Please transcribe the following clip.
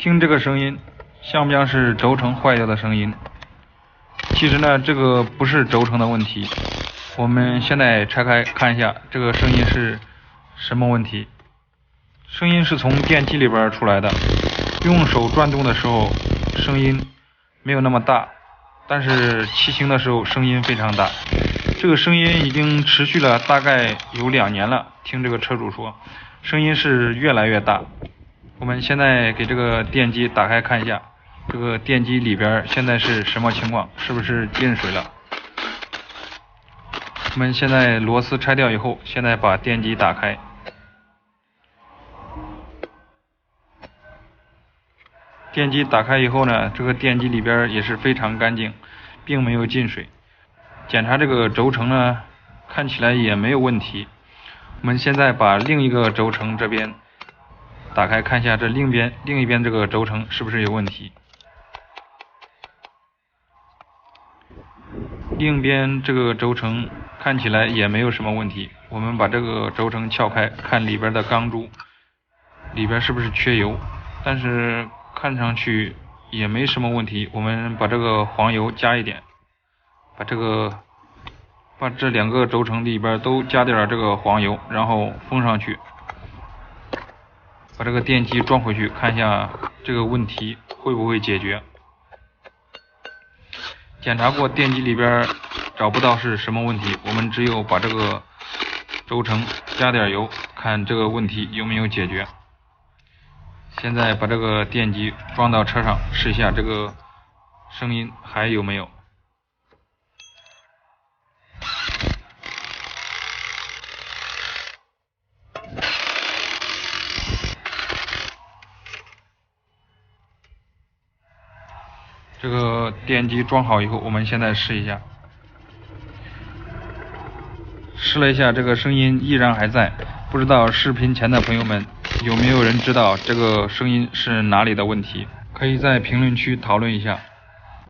听这个声音，像不像是轴承坏掉的声音？其实呢，这个不是轴承的问题。我们现在拆开看一下，这个声音是什么问题？声音是从电机里边出来的，用手转动的时候声音没有那么大，但是骑行的时候声音非常大。这个声音已经持续了大概有2年了，听这个车主说，声音是越来越大。我们现在给这个电机打开看一下，这个电机里边现在是什么情况？是不是进水了？我们现在螺丝拆掉以后，现在把电机打开。电机打开以后呢，这个电机里边也是非常干净，并没有进水。检查这个轴承呢，看起来也没有问题。我们现在把另一个轴承这边打开看一下，这另一边这个轴承是不是有问题？另一边这个轴承看起来也没有什么问题。我们把这个轴承撬开，看里边的钢珠里边是不是缺油，但是看上去也没什么问题。我们把这个黄油加一点，把这2个轴承里边都加点这个黄油，然后封上去，把这个电机装回去，看一下这个问题会不会解决。检查过电机里边找不到是什么问题，我们只有把这个轴承加点油，看这个问题有没有解决。现在把这个电机装到车上，试一下这个声音还有没有。这个电机装好以后，我们现在试一下。试了一下，这个声音依然还在。不知道视频前的朋友们有没有人知道这个声音是哪里的问题？可以在评论区讨论一下。